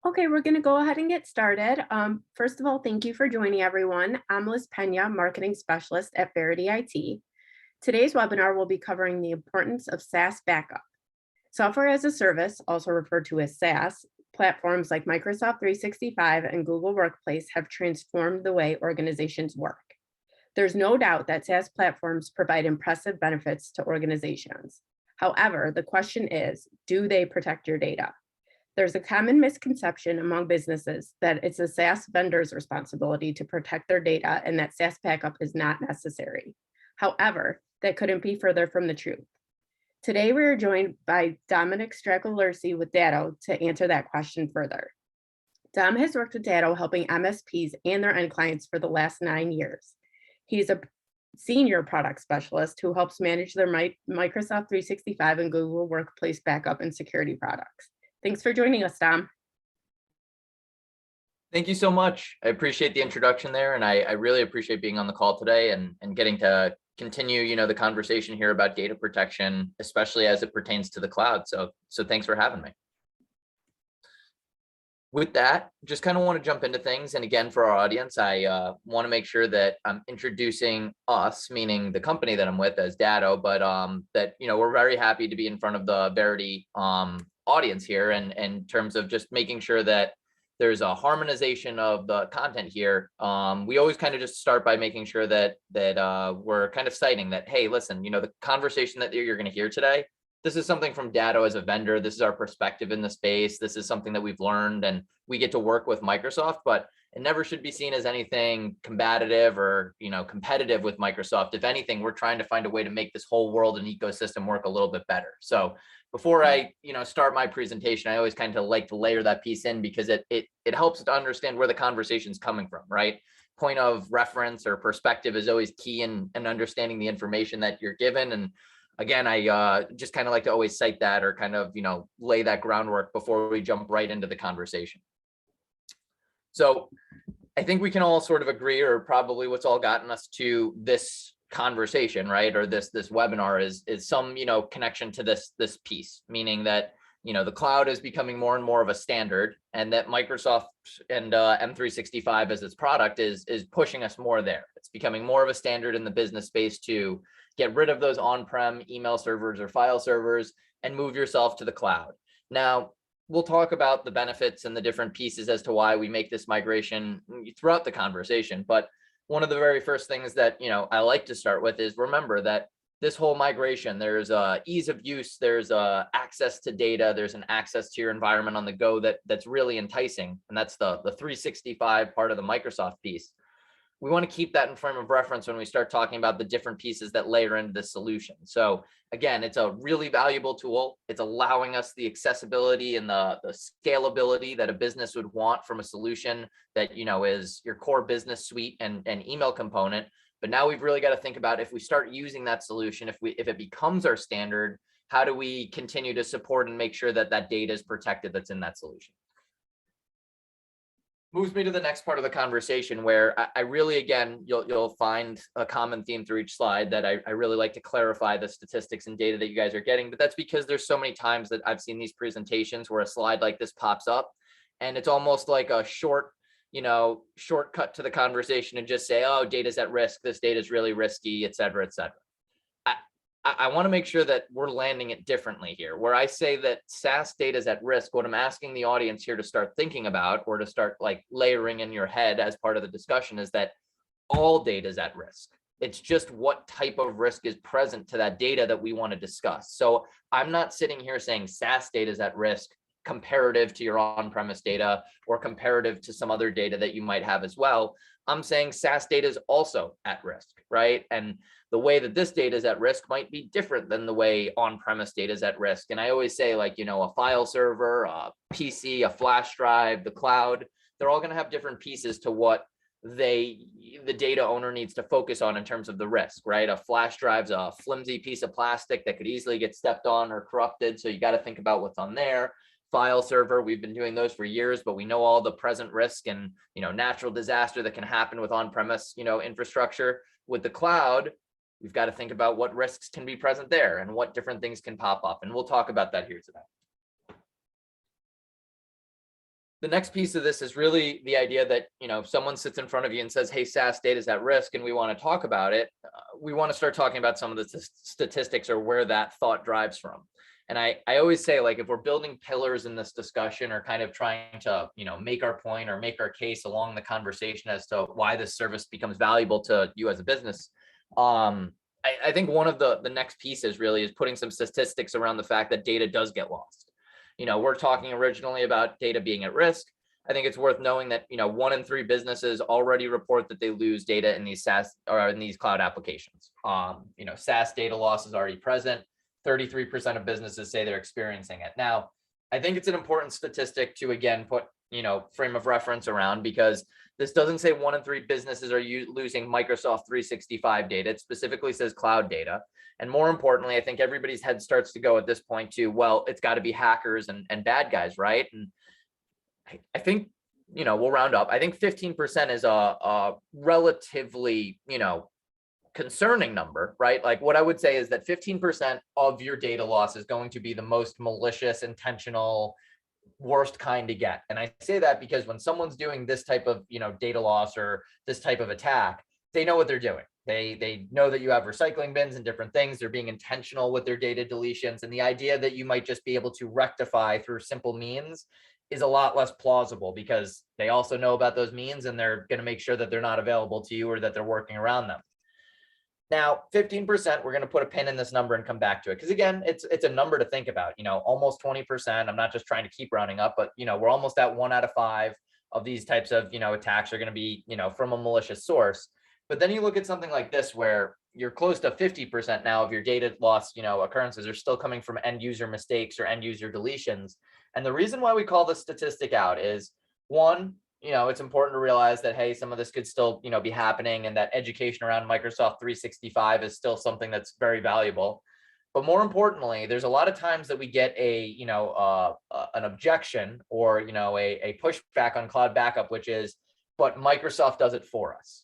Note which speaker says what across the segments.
Speaker 1: Okay, we're going to go ahead and get started. First of all, thank you for joining everyone. I'm Liz Pena, Marketing Specialist at Verity IT. Today's webinar will be covering the importance of SaaS backup. Software as a service, also referred to as SaaS, platforms like Microsoft 365 and Google Workplace have transformed the way organizations work. There's no doubt that SaaS platforms provide impressive benefits to organizations. However, the question is, do they protect your data? There's a common misconception among businesses that it's a SaaS vendor's responsibility to protect their data and that SaaS backup is not necessary. However, that couldn't be further from the truth. Today, we are joined by Dominic Stracolersi with Datto to answer that question further. Dom has worked with Datto helping MSPs and their end clients for the last 9 years. He's a senior product specialist who helps manage their Microsoft 365 and Google Workplace backup and security products. Thanks for joining us, Dom.
Speaker 2: Thank you so much. I appreciate the introduction there, and I really appreciate being on the call today and getting to continue, the conversation here about data protection, especially as it pertains to the cloud. So thanks for having me. With that, just kind of want to jump into things. And again, for our audience, I want to make sure that I'm introducing us, meaning the company that I'm with as Datto, but that, we're very happy to be in front of the Verity audience here, and in terms of just making sure that there's a harmonization of the content here. We always kind of just start by making sure that we're kind of citing that, hey, listen, the conversation that you're going to hear today, this is something from Datto as a vendor. This is our perspective in the space. This is something that we've learned, and we get to work with Microsoft, but it never should be seen as anything combative or competitive with Microsoft. If anything, we're trying to find a way to make this whole world and ecosystem work a little bit better. So before I start my presentation, I always kind of like to layer that piece in, because it helps to understand where the conversation's coming from, right? Point of reference or perspective is always key in understanding the information that you're given. And again, I just kind of like to always cite that, or kind of lay that groundwork before we jump right into the conversation. So I think we can all sort of agree, or probably what's all gotten us to this conversation, right, or this webinar is some connection to this piece, meaning that the cloud is becoming more and more of a standard, and that Microsoft and M365 as its product is pushing us more there. It's becoming more of a standard in the business space to get rid of those on-prem email servers or file servers and move yourself to the cloud. Now, we'll talk about the benefits and the different pieces as to why we make this migration throughout the conversation, but one of the very first things that I like to start with is remember that this whole migration, there's ease of use, there's access to data, there's an access to your environment on the go that's really enticing, and that's the 365 part of the Microsoft piece. We want to keep that in frame of reference when we start talking about the different pieces that layer into this solution. So again, it's a really valuable tool. It's allowing us the accessibility and the scalability that a business would want from a solution that is your core business suite and email component. But now we've really got to think about, if we start using that solution, if it becomes our standard, how do we continue to support and make sure that that data is protected that's in that solution? Moves me to the next part of the conversation, where I really, again, you'll find a common theme through each slide that I really like to clarify the statistics and data that you guys are getting. But that's because there's so many times that I've seen these presentations where a slide like this pops up, and it's almost like a shortcut to the conversation, and just say, oh, data's at risk, this data is really risky, et cetera, et cetera. I want to make sure that we're landing it differently here. Where I say that SaaS data is at risk, what I'm asking the audience here to start thinking about, or to start layering in your head as part of the discussion, is that all data is at risk. It's just what type of risk is present to that data that we want to discuss. So I'm not sitting here saying SaaS data is at risk comparative to your on-premise data, or comparative to some other data that you might have as well. I'm saying SaaS data is also at risk, right? And the way that this data is at risk might be different than the way on-premise data is at risk. And I always say, a file server, a PC, a flash drive, the cloud, they're all going to have different pieces to what the data owner needs to focus on in terms of the risk, right? A flash drive's a flimsy piece of plastic that could easily get stepped on or corrupted. So you got to think about what's on there. File server, we've been doing those for years, but we know all the present risk and natural disaster that can happen with on-premise infrastructure. With the cloud, we've got to think about what risks can be present there and what different things can pop up, and we'll talk about that here today. The next piece of this is really the idea that, if someone sits in front of you and says, hey, SaaS data is at risk and we want to talk about it, we want to start talking about some of the statistics or where that thought drives from. And I always say, like, if we're building pillars in this discussion or kind of trying to, make our point or make our case along the conversation as to why this service becomes valuable to you as a business, I think one of the next pieces really is putting some statistics around the fact that data does get lost. We're talking originally about data being at risk. I think it's worth knowing that, 1 in 3 businesses already report that they lose data in these SaaS or in these cloud applications. SaaS data loss is already present. 33% of businesses say they're experiencing it. Now, I think it's an important statistic to, again, put, frame of reference around, because this doesn't say 1 in 3 businesses are losing Microsoft 365 data. It specifically says cloud data. And more importantly, I think everybody's head starts to go at this point to, well, it's got to be hackers and bad guys, right? And I think, we'll round up. I think 15% is a relatively, concerning number, right? Like, what I would say is that 15% of your data loss is going to be the most malicious, intentional, worst kind to get. And I say that because when someone's doing this type of, data loss or this type of attack, they know what they're doing. They know that you have recycling bins and different things. They're being intentional with their data deletions. And the idea that you might just be able to rectify through simple means is a lot less plausible, because they also know about those means and they're going to make sure that they're not available to you or that they're working around them. Now, 15%, we're going to put a pin in this number and come back to it, because again, it's a number to think about. Almost 20%. I'm not just trying to keep rounding up, but we're almost at 1 out of 5 of these types of attacks are going to be from a malicious source. But then you look at something like this, where you're close to 50% now of your data loss occurrences are still coming from end user mistakes or end user deletions. And the reason why we call this statistic out is, one, it's important to realize that, hey, some of this could still, be happening, and that education around Microsoft 365 is still something that's very valuable. But more importantly, there's a lot of times that we get an objection or, a pushback on cloud backup, which is, but Microsoft does it for us.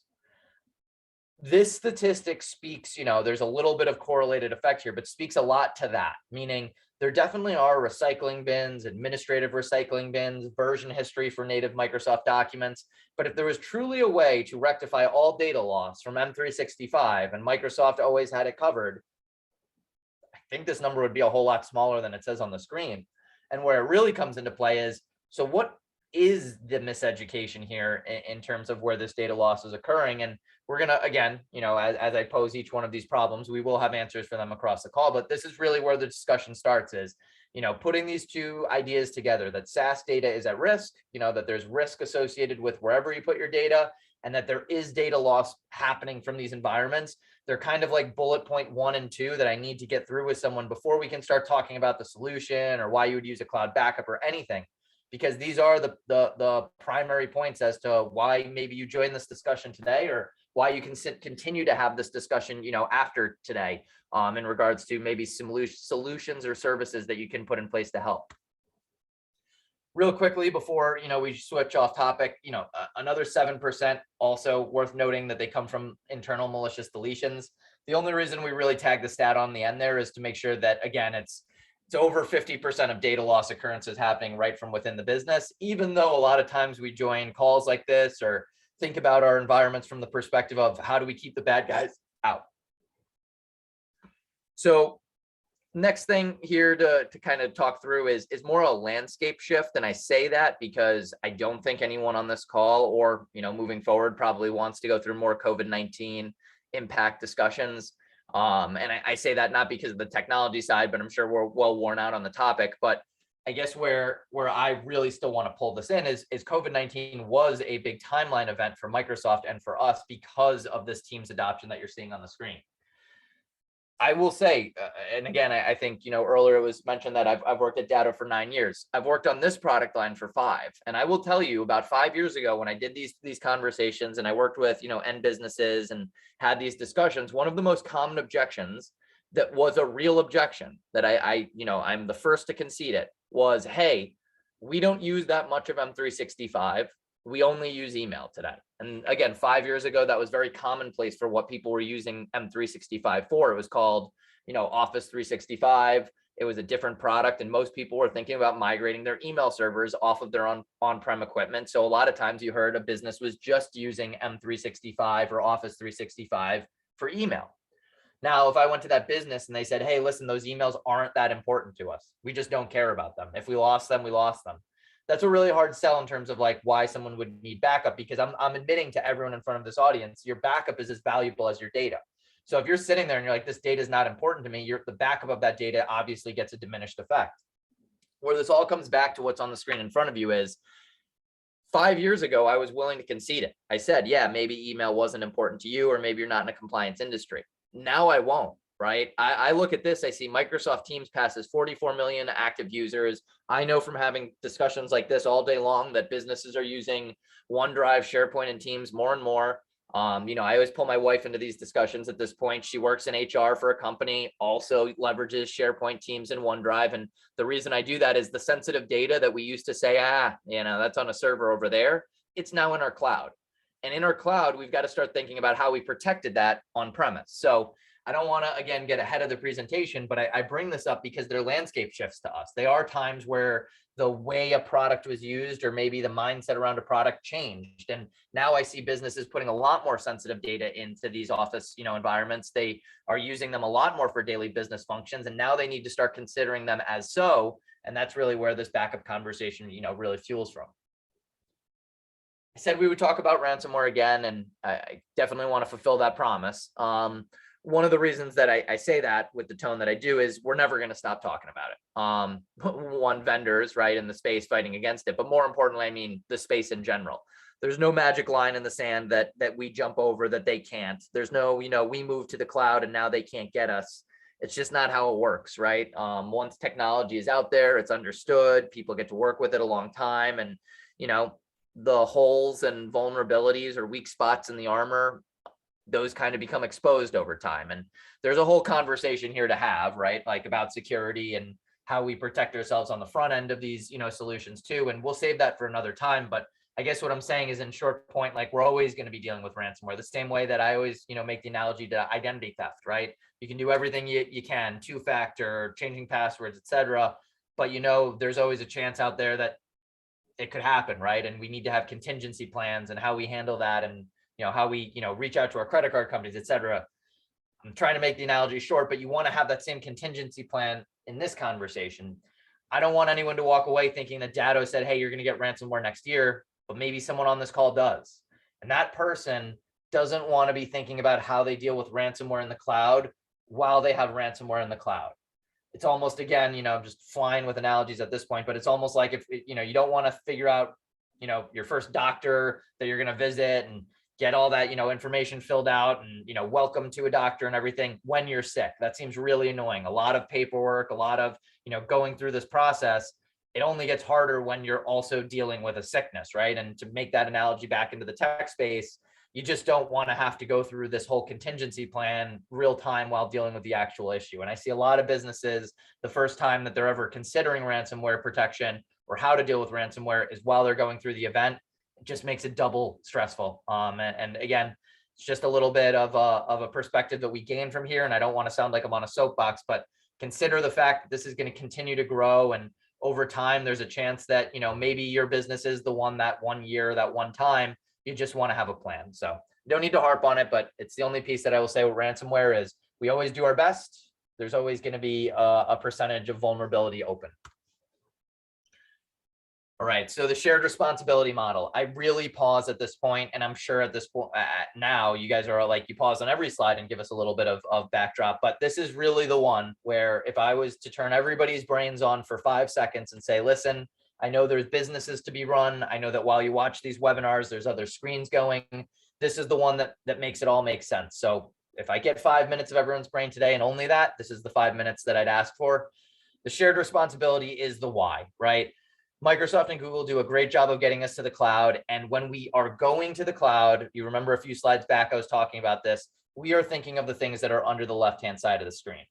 Speaker 2: This statistic speaks, there's a little bit of correlated effect here, but speaks a lot to that, meaning there definitely are recycling bins, administrative recycling bins, version history for native Microsoft documents. But if there was truly a way to rectify all data loss from M365 and Microsoft always had it covered, I think this number would be a whole lot smaller than it says on the screen. And where it really comes into play is, so what is the miseducation here in terms of where this data loss is occurring? And we're going to, again, as I pose each one of these problems, we will have answers for them across the call, but this is really where the discussion starts, is, putting these two ideas together, that SaaS data is at risk, that there's risk associated with wherever you put your data, and that there is data loss happening from these environments. They're kind of like bullet point 1 and 2 that I need to get through with someone before we can start talking about the solution or why you would use a cloud backup or anything. Because these are the primary points as to why maybe you join this discussion today, or why you can continue to have this discussion, after today, in regards to maybe some solutions or services that you can put in place to help. Real quickly before we switch off topic, another 7% also worth noting that they come from internal malicious deletions. The only reason we really tag the stat on the end there is to make sure that, again, it's over 50% of data loss occurrences happening right from within the business, even though a lot of times we join calls like this or think about our environments from the perspective of how do we keep the bad guys out. So next thing here to kind of talk through is more a landscape shift. And I say that because I don't think anyone on this call or, moving forward probably wants to go through more COVID-19 impact discussions. And I say that not because of the technology side, but I'm sure we're well worn out on the topic. But I guess where I really still want to pull this in is COVID-19 was a big timeline event for Microsoft and for us because of this Teams adoption that you're seeing on the screen. I will say, and again, I think, earlier it was mentioned that I've worked at Datto for 9 years. I've worked on this product line for 5. And I will tell you, about 5 years ago, when I did these conversations and I worked with, end businesses and had these discussions, one of the most common objections that was a real objection that I'm the first to concede it was, hey, we don't use that much of M365. We only use email today. And again, 5 years ago, that was very commonplace for what people were using M365 for. It was called, Office 365. It was a different product, and most people were thinking about migrating their email servers off of their on-prem equipment. So a lot of times you heard a business was just using M365 or Office 365 for email. Now, if I went to that business and they said, hey, listen, those emails aren't that important to us, we just don't care about them. If we lost them, we lost them. That's a really hard sell in terms of like why someone would need backup, because I'm admitting to everyone in front of this audience, your backup is as valuable as your data. So if you're sitting there and you're like, this data is not important to me, the backup of that data obviously gets a diminished effect. Where this all comes back to what's on the screen in front of you is 5 years ago, I was willing to concede it. I said, yeah, maybe email wasn't important to you, or maybe you're not in a compliance industry. Now I won't, right? I look at this, I see Microsoft Teams passes 44 million active users. I know from having discussions like this all day long that businesses are using OneDrive, SharePoint, and Teams more and more. I always pull my wife into these discussions at this point. She works in HR for a company, also leverages SharePoint, Teams, and OneDrive. And the reason I do that is the sensitive data that we used to say, that's on a server over there. It's now in our cloud. And in our cloud, we've got to start thinking about how we protected that on premise. So I don't want to, again, get ahead of the presentation, but I bring this up because they're landscape shifts to us. They are times where the way a product was used, or maybe the mindset around a product changed. And now I see businesses putting a lot more sensitive data into these office, environments. They are using them a lot more for daily business functions. And now they need to start considering them as so. And that's really where this backup conversation, really fuels from. I said we would talk about ransomware again, and I definitely want to fulfill that promise. One of the reasons that I say that with the tone that I do is we're never going to stop talking about it. One, vendors, right, in the space fighting against it, but more importantly, I mean the space in general. There's no magic line in the sand that we jump over that they can't. There's no, we move to the cloud and now they can't get us. It's just not how it works, right? Once technology is out there, it's understood, people get to work with it a long time, and the holes and vulnerabilities or weak spots in the armor, those kind of become exposed over time. And there's a whole conversation here to have, right? Like about security and how we protect ourselves on the front end of these, solutions too. And we'll save that for another time. But I guess what I'm saying is, in short point, like we're always going to be dealing with ransomware the same way that I always, make the analogy to identity theft, right? You can do everything you can, two-factor, changing passwords, etc. But, there's always a chance out there that it could happen, right? And we need to have contingency plans and how we handle that, and how we reach out to our credit card companies, etc. I'm trying to make the analogy short, but you want to have that same contingency plan in this conversation. I don't want anyone to walk away thinking that Dado said, hey, you're going to get ransomware next year, but maybe someone on this call does. And that person doesn't want to be thinking about how they deal with ransomware in the cloud while they have ransomware in the cloud. It's almost, again, just flying with analogies at this point, but it's almost like if, you don't want to figure out, your first doctor that you're going to visit and get all that, information filled out and, welcome to a doctor and everything when you're sick. That seems really annoying. A lot of paperwork, a lot of, going through this process. It only gets harder when you're also dealing with a sickness, right? And to make that analogy back into the tech space, you just don't want to have to go through this whole contingency plan real time while dealing with the actual issue. And I see a lot of businesses, the first time that they're ever considering ransomware protection or how to deal with ransomware is while they're going through the event. It just makes it double stressful. And again, it's just a little bit of a perspective that we gain from here. And I don't want to sound like I'm on a soapbox, but consider the fact that this is going to continue to grow. And over time, there's a chance that, maybe your business is the one that 1 year, that one time. You just want to have a plan. So you don't need to harp on it, but it's the only piece that I will say with ransomware is we always do our best. There's always going to be a percentage of vulnerability open. All right, so the shared responsibility model. I really pause at this point, and I'm sure at this point now you guys are like, you pause on every slide and give us a little bit of backdrop, but this is really the one where if I was to turn everybody's brains on for 5 seconds and say, listen, I know there's businesses to be run. I know that while you watch these webinars, there's other screens going. This is the one that makes it all make sense. So if I get 5 minutes of everyone's brain today and only that, this is the 5 minutes that I'd ask for. The shared responsibility is the why, right? Microsoft and Google do a great job of getting us to the cloud. And when we are going to the cloud, you remember a few slides back, I was talking about this, we are thinking of the things that are under the left-hand side of the screen.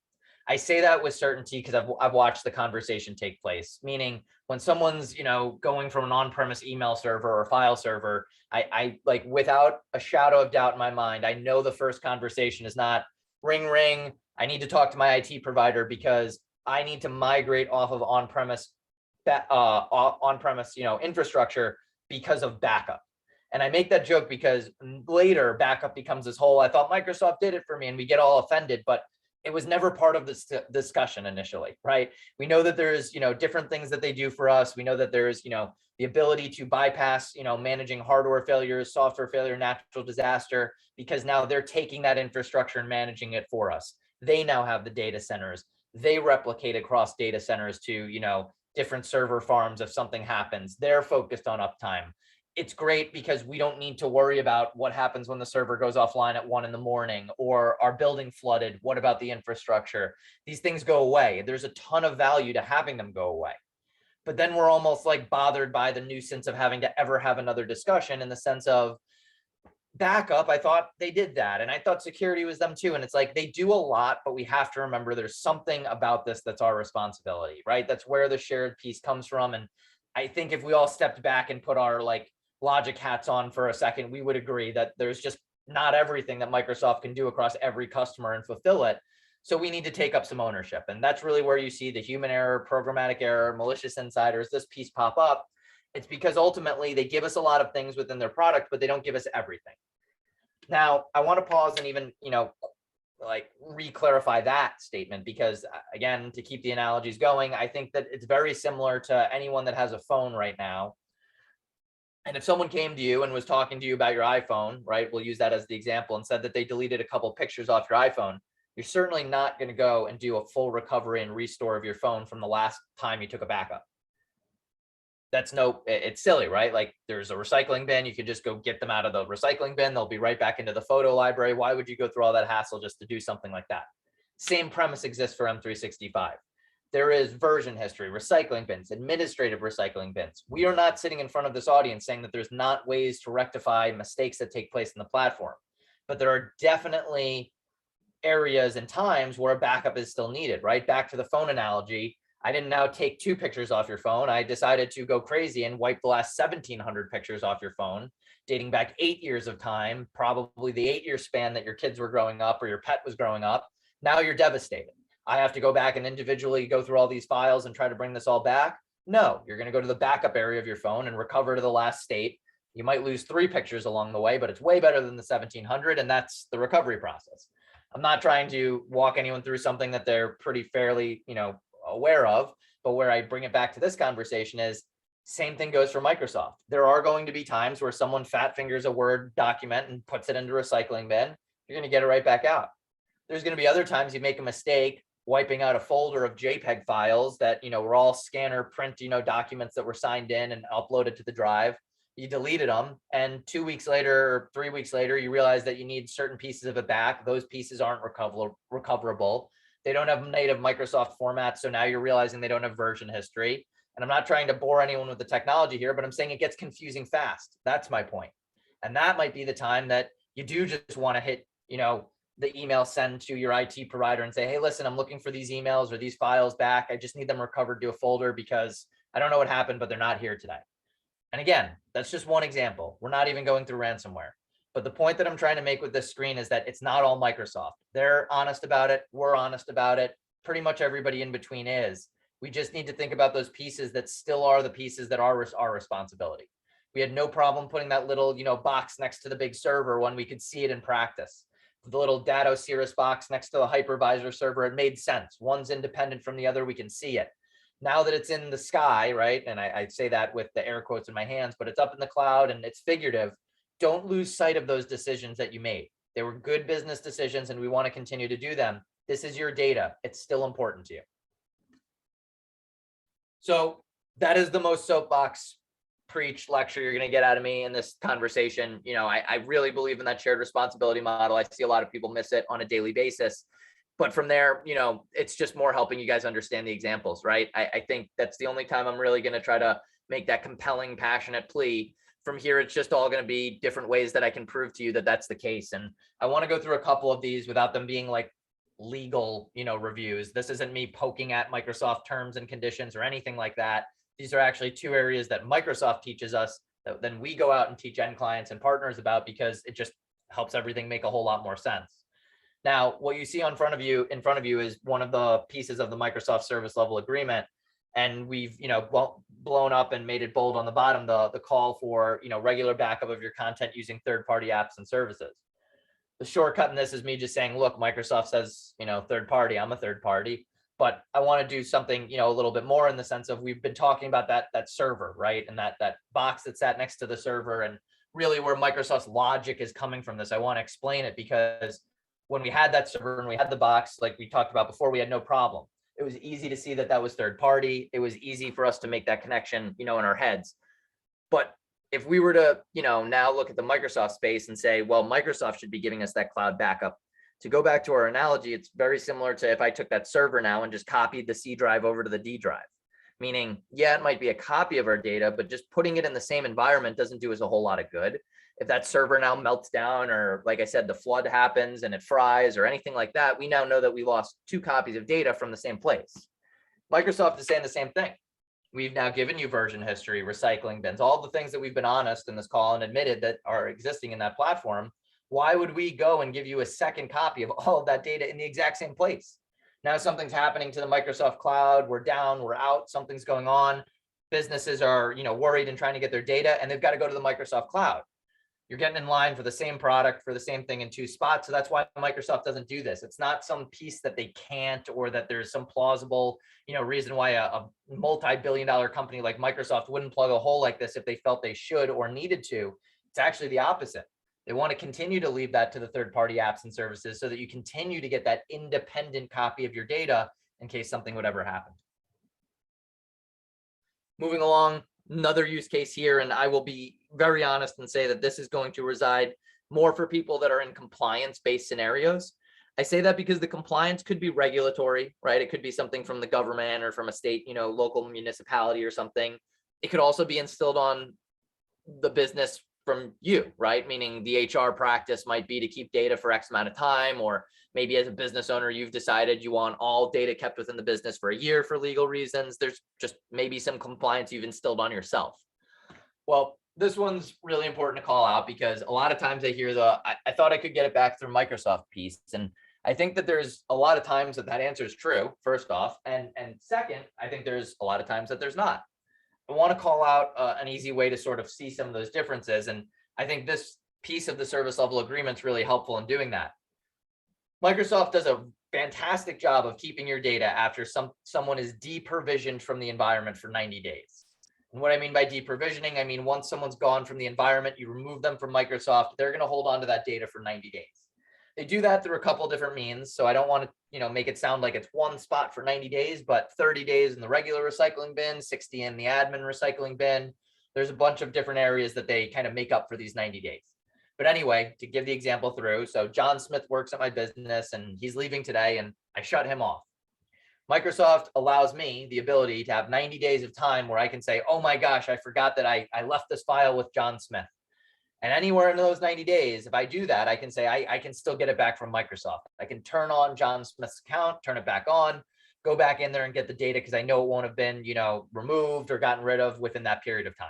Speaker 2: I say that with certainty because I've watched the conversation take place, meaning when someone's, going from an on-premise email server or file server, I like without a shadow of doubt in my mind, I know the first conversation is not ring, ring. I need to talk to my IT provider because I need to migrate off of on-premise, infrastructure because of backup. And I make that joke because later backup becomes this whole, I thought Microsoft did it for me, and we get all offended, but it was never part of this discussion initially, right? We know that there's, different things that they do for us. We know that there's, the ability to bypass, managing hardware failures, software failure, natural disaster, because now they're taking that infrastructure and managing it for us. They now have the data centers. They replicate across data centers to, different server farms if something happens. They're focused on uptime. It's great because we don't need to worry about what happens when the server goes offline at 1 a.m. or our building flooded. What about the infrastructure? These things go away. There's a ton of value to having them go away. But then we're almost like bothered by the nuisance of having to ever have another discussion in the sense of backup. I thought they did that. And I thought security was them too. And it's like, they do a lot, but we have to remember there's something about this that's our responsibility, right? That's where the shared piece comes from. And I think if we all stepped back and put our logic hats on for a second, we would agree that there's just not everything that Microsoft can do across every customer and fulfill it. So we need to take up some ownership. And that's really where you see the human error, programmatic error, malicious insiders, this piece pop up. It's because ultimately they give us a lot of things within their product, but they don't give us everything. Now, I want to pause and even, re-clarify that statement, because again, to keep the analogies going, I think that it's very similar to anyone that has a phone right now. And if someone came to you and was talking to you about your iPhone, right, we'll use that as the example, and said that they deleted a couple pictures off your iPhone, you're certainly not going to go and do a full recovery and restore of your phone from the last time you took a backup. It's silly, right? Like, there's a recycling bin. You could just go get them out of the recycling bin. They'll be right back into the photo library. Why would you go through all that hassle just to do something like that? Same premise exists for M365. There is version history, recycling bins, administrative recycling bins. We are not sitting in front of this audience saying that there's not ways to rectify mistakes that take place in the platform, but there are definitely areas and times where a backup is still needed, right? Back to the phone analogy. I didn't now take 2 pictures off your phone. I decided to go crazy and wipe the last 1,700 pictures off your phone, dating back 8 years of time, probably the 8-year span that your kids were growing up or your pet was growing up. Now you're devastated. I have to go back and individually go through all these files and try to bring this all back. No, you're going to go to the backup area of your phone and recover to the last state. You might lose 3 pictures along the way, but it's way better than the 1,700. And that's the recovery process. I'm not trying to walk anyone through something that they're pretty fairly, aware of, but where I bring it back to this conversation is same thing goes for Microsoft. There are going to be times where someone fat fingers a Word document and puts it into a recycling bin. You're going to get it right back out. There's going to be other times you make a mistake wiping out a folder of JPEG files that, were all scanner print, documents that were signed in and uploaded to the drive. You deleted them, and 2 weeks later or 3 weeks later, you realize that you need certain pieces of it back. Those pieces aren't recoverable. They don't have native Microsoft format. So now you're realizing they don't have version history. And I'm not trying to bore anyone with the technology here, but I'm saying it gets confusing fast. That's my point. And that might be the time that you do just want to hit, the email send to your IT provider and say, hey, listen, I'm looking for these emails or these files back. I just need them recovered to a folder because I don't know what happened, but they're not here today. And again, that's just one example. We're not even going through ransomware. But the point that I'm trying to make with this screen is that it's not all Microsoft. They're honest about it. We're honest about it. Pretty much everybody in between is. We just need to think about those pieces that still are the pieces that are our responsibility. We had no problem putting that little, box next to the big server when we could see it in practice. The little Datto Cirrus box next to the hypervisor server, it made sense. One's independent from the other. We can see it. Now that it's in the sky, right? And I say that with the air quotes in my hands, but it's up in the cloud and it's figurative. Don't lose sight of those decisions that you made. They were good business decisions and we want to continue to do them. This is your data. It's still important to you. So that is the most soapbox preach lecture you're going to get out of me in this conversation. I really believe in that shared responsibility model. I see a lot of people miss it on a daily basis. But from there, it's just more helping you guys understand the examples, right? I think that's the only time I'm really going to try to make that compelling, passionate plea. From here, it's just all going to be different ways that I can prove to you that that's the case. And I want to go through a couple of these without them being like legal, reviews. This isn't me poking at Microsoft terms and conditions or anything like that. These are actually 2 areas that Microsoft teaches us that then we go out and teach end clients and partners about because it just helps everything make a whole lot more sense. Now, what you see in front of you is one of the pieces of the Microsoft service level agreement. And we've, blown up and made it bold on the bottom, the call for, regular backup of your content using third-party apps and services. The shortcut in this is me just saying, look, Microsoft says, third party, I'm a third party, but I want to do something, a little bit more in the sense of we've been talking about that server, right? And that box that sat next to the server, and really where Microsoft's logic is coming from this. I want to explain it because when we had that server and we had the box, like we talked about before, we had no problem. It was easy to see that was third party. It was easy for us to make that connection, in our heads. But if we were to, now look at the Microsoft space and say, well, Microsoft should be giving us that cloud backup. To go back to our analogy, it's very similar to if I took that server now and just copied the C drive over to the D drive. Meaning, yeah, it might be a copy of our data, but just putting it in the same environment doesn't do us a whole lot of good. If that server now melts down, or like I said, the flood happens and it fries or anything like that, we now know that we lost 2 copies of data from the same place. Microsoft is saying the same thing. We've now given you version history, recycling bins, all the things that we've been honest in this call and admitted that are existing in that platform. Why would we go and give you a second copy of all of that data in the exact same place? Now something's happening to the Microsoft cloud. We're down, we're out, something's going on. Businesses are, worried and trying to get their data, and they've got to go to the Microsoft cloud. You're getting in line for the same product, for the same thing in 2 spots. So that's why Microsoft doesn't do this. It's not some piece that they can't, or that there's some plausible, reason why a multi-billion-dollar company like Microsoft wouldn't plug a hole like this if they felt they should or needed to. It's actually the opposite. They want to continue to leave that to the third-party apps and services so that you continue to get that independent copy of your data in case something would ever happen. Moving along, another use case here, and I will be very honest and say that this is going to reside more for people that are in compliance-based scenarios. I say that because the compliance could be regulatory, right? It could be something from the government or from a state, local municipality or something. It could also be instilled on the business from you, right? Meaning the HR practice might be to keep data for X amount of time, or maybe as a business owner, you've decided you want all data kept within the business for a year for legal reasons. There's just maybe some compliance you've instilled on yourself. Well, this one's really important to call out because a lot of times I hear I thought I could get it back through Microsoft piece. And I think that there's a lot of times that answer is true, first off. And second, I think there's a lot of times that there's not. I want to call out an easy way to sort of see some of those differences. And I think this piece of the service level agreement is really helpful in doing that. Microsoft does a fantastic job of keeping your data after someone is deprovisioned from the environment for 90 days. And what I mean by deprovisioning, I mean once someone's gone from the environment, you remove them from Microsoft, they're going to hold on to that data for 90 days. They do that through a couple of different means. So I don't want to, make it sound like it's one spot for 90 days, but 30 days in the regular recycling bin, 60 in the admin recycling bin. There's a bunch of different areas that they kind of make up for these 90 days. But anyway, to give the example through, so John Smith works at my business and he's leaving today and I shut him off. Microsoft allows me the ability to have 90 days of time where I can say, oh my gosh, I forgot that I left this file with John Smith. And anywhere in those 90 days, if I do that, I can say I can still get it back from Microsoft. I can turn on John Smith's account, turn it back on, go back in there and get the data because I know it won't have been, removed or gotten rid of within that period of time.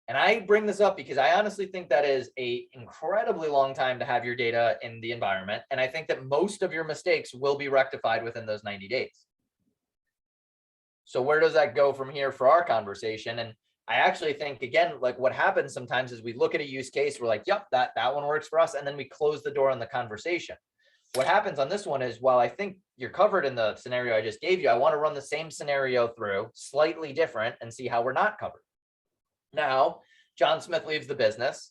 Speaker 2: And I bring this up because I honestly think that is an incredibly long time to have your data in the environment. And I think that most of your mistakes will be rectified within those 90 days. So where does that go from here for our conversation? And I actually think, again, like what happens sometimes is we look at a use case, we're like, yep, that one works for us. And then we close the door on the conversation. What happens on this one is, while I think you're covered in the scenario I just gave you, I want to run the same scenario through, slightly different, and see how we're not covered. Now, John Smith leaves the business.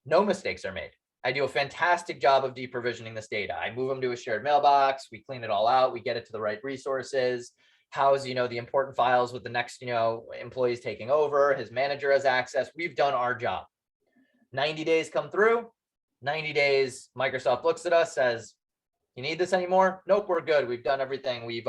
Speaker 2: No mistakes are made. I do a fantastic job of deprovisioning this data. I move them to a shared mailbox. We clean it all out. We get it to the right resources. House, the important files with the next, employees taking over. His manager has access. We've done our job. 90 days come through. 90 days, Microsoft looks at us, says, you need this anymore? Nope, we're good. We've done everything. We've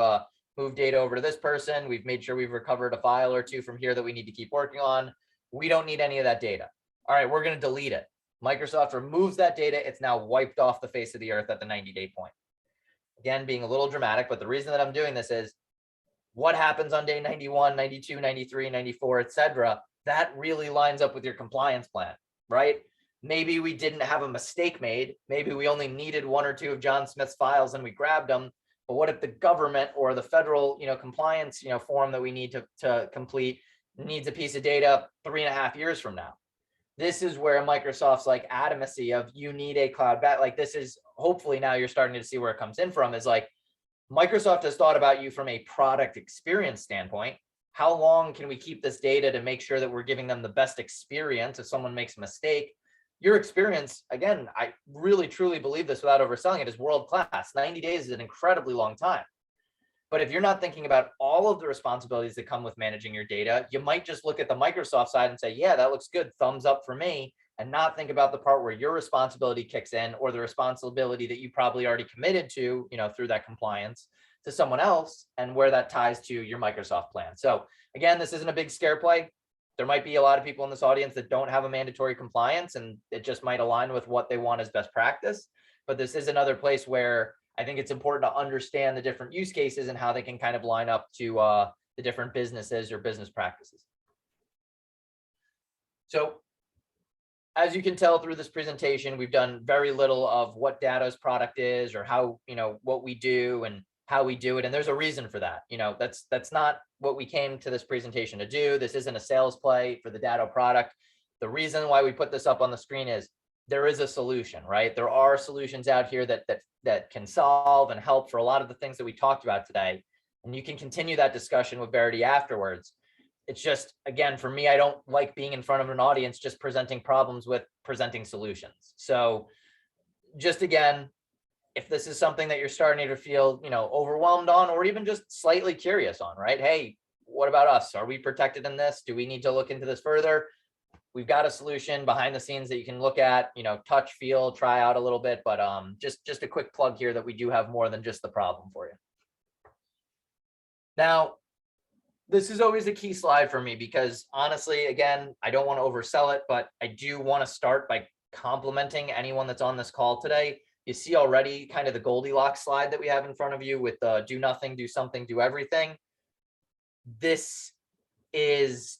Speaker 2: moved data over to this person. We've made sure we've recovered a file or two from here that we need to keep working on. We don't need any of that data. All right, we're going to delete it. Microsoft removes that data. It's now wiped off the face of the earth at the 90-day point. Again, being a little dramatic, but the reason that I'm doing this is what happens on day 91, 92, 93, 94, et cetera. That really lines up with your compliance plan, right? Maybe we didn't have a mistake made. Maybe we only needed one or two of John Smith's files and we grabbed them. But what if the government or the federal, compliance, form that we need to complete needs a piece of data 3.5 years from now? This is where Microsoft's like adamancy of you need a cloud back. Like this is hopefully now you're starting to see where it comes in from is like Microsoft has thought about you from a product experience standpoint. How long can we keep this data to make sure that we're giving them the best experience if someone makes a mistake? Your experience, again, I really truly believe this without overselling it, is world-class. 90 days is an incredibly long time. But if you're not thinking about all of the responsibilities that come with managing your data, you might just look at the Microsoft side and say, yeah, that looks good, thumbs up for me, and not think about the part where your responsibility kicks in or the responsibility that you probably already committed to, through that compliance to someone else and where that ties to your Microsoft plan. So again, this isn't a big scare play. There might be a lot of people in this audience that don't have a mandatory compliance and it just might align with what they want as best practice. But this is another place where I think it's important to understand the different use cases and how they can kind of line up to the different businesses or business practices. So as you can tell through this presentation, we've done very little of what Datto's product is or how, what we do and how we do it. And there's a reason for that. That's not what we came to this presentation to do. This isn't a sales play for the Datto product. The reason why we put this up on the screen is there is a solution, right? There are solutions out here that can solve and help for a lot of the things that we talked about today. And you can continue that discussion with Verity afterwards. It's just, again, for me, I don't like being in front of an audience just presenting problems with presenting solutions. So just again, if this is something that you're starting to feel, overwhelmed on, or even just slightly curious on, right? Hey, what about us? Are we protected in this? Do we need to look into this further? We've got a solution behind the scenes that you can look at, touch, feel, try out a little bit, but just a quick plug here that we do have more than just the problem for you. Now, this is always a key slide for me because honestly, again, I don't want to oversell it, but I do want to start by complimenting anyone that's on this call today. You see already kind of the Goldilocks slide that we have in front of you with do nothing, do something, do everything. This is,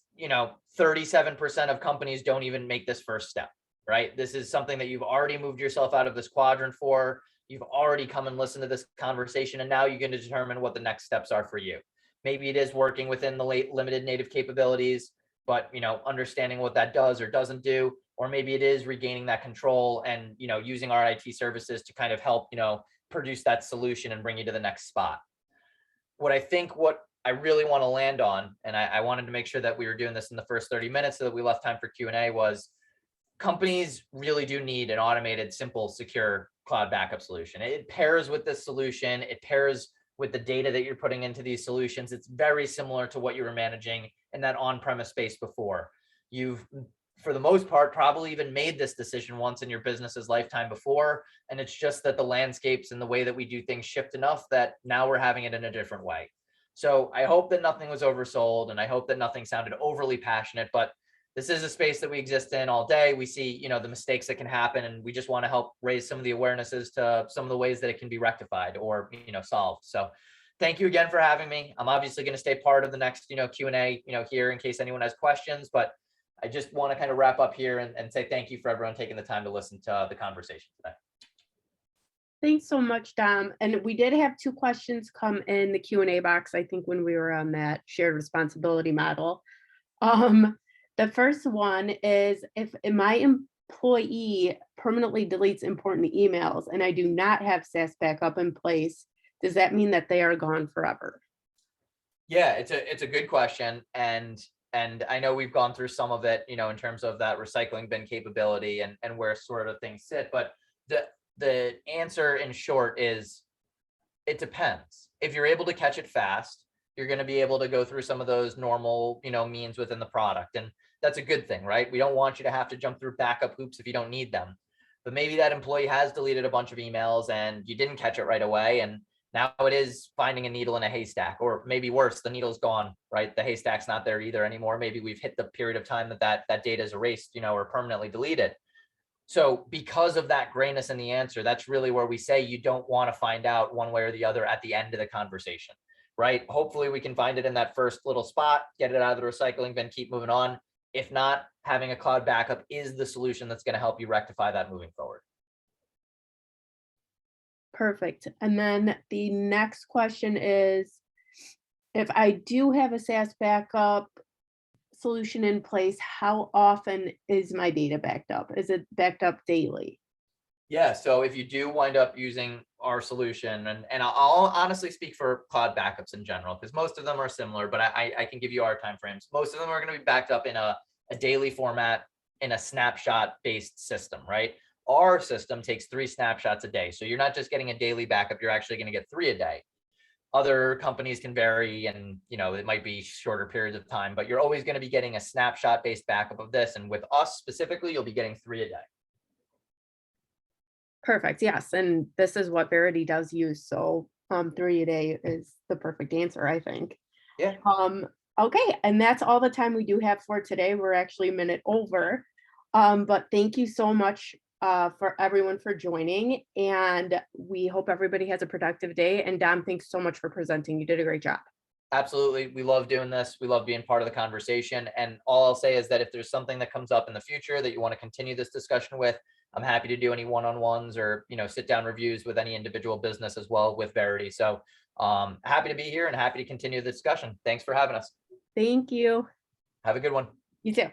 Speaker 2: 37% of companies don't even make this first step, right? This is something that you've already moved yourself out of this quadrant for. You've already come and listened to this conversation, and now you're going to determine what the next steps are for you. Maybe it is working within the limited native capabilities, but, understanding what that does or doesn't do. Or maybe it is regaining that control and, using our IT services to kind of help, produce that solution and bring you to the next spot. What I really want to land on, and I wanted to make sure that we were doing this in the first 30 minutes so that we left time for Q&A, was companies really do need an automated, simple, secure cloud backup solution. It pairs with this solution. It pairs with the data that you're putting into these solutions. It's very similar to what you were managing in that on-premise space before. You've, for the most part, probably even made this decision once in your business's lifetime before. And it's just that the landscapes and the way that we do things shift enough that now we're having it in a different way. So I hope that nothing was oversold and I hope that nothing sounded overly passionate, but this is a space that we exist in all day. We see, the mistakes that can happen, and we just want to help raise some of the awarenesses to some of the ways that it can be rectified or, solved. So thank you again for having me. I'm obviously going to stay part of the next, Q&A, here in case anyone has questions, but I just want to kind of wrap up here and say thank you for everyone taking the time to listen to the conversation today.
Speaker 1: Thanks so much, Dom. And we did have 2 questions come in the Q&A box, I think, when we were on that shared responsibility model. The first one is, if my employee permanently deletes important emails and I do not have SaaS backup in place, does that mean that they are gone forever?
Speaker 2: Yeah, it's a good question. And I know we've gone through some of it, in terms of that recycling bin capability and where sort of things sit. But the answer in short is it depends. If you're able to catch it fast, you're going to be able to go through some of those normal, means within the product. And that's a good thing, right? We don't want you to have to jump through backup hoops if you don't need them. But maybe that employee has deleted a bunch of emails and you didn't catch it right away. And now it is finding a needle in a haystack, or maybe worse, the needle's gone, right? The haystack's not there either anymore. Maybe we've hit the period of time that data is erased, or permanently deleted. So because of that grayness in the answer, that's really where we say you don't want to find out one way or the other at the end of the conversation, right? Hopefully we can find it in that first little spot, get it out of the recycling bin, keep moving on. If not, having a cloud backup is the solution that's going to help you rectify that moving forward.
Speaker 1: Perfect. And then the next question is, if I do have a SaaS backup solution in place, how often is my data backed up? Is it backed up daily?
Speaker 2: Yeah, so if you do wind up using our solution, and I'll honestly speak for cloud backups in general, because most of them are similar, but I can give you our timeframes. Most of them are going to be backed up in a daily format in a snapshot based system, right? Our system takes 3 snapshots a day. So you're not just getting a daily backup, you're actually going to get 3 a day. Other companies can vary, and it might be shorter periods of time, but you're always going to be getting a snapshot based backup of this. And with us specifically, you'll be getting 3 a day.
Speaker 1: Perfect. Yes. And this is what Verity does use. So 3 a day is the perfect answer, I think.
Speaker 2: Yeah.
Speaker 1: Okay. And that's all the time we do have for today. We're actually a minute over. But thank you so much for everyone for joining. And we hope everybody has a productive day. And Dom, thanks so much for presenting. You did a great job.
Speaker 2: Absolutely. We love doing this. We love being part of the conversation. And all I'll say is that if there's something that comes up in the future that you want to continue this discussion with, I'm happy to do any one-on-ones or, sit down reviews with any individual business as well with Verity. So happy to be here and happy to continue the discussion. Thanks for having us.
Speaker 1: Thank you.
Speaker 2: Have a good one.
Speaker 1: You too.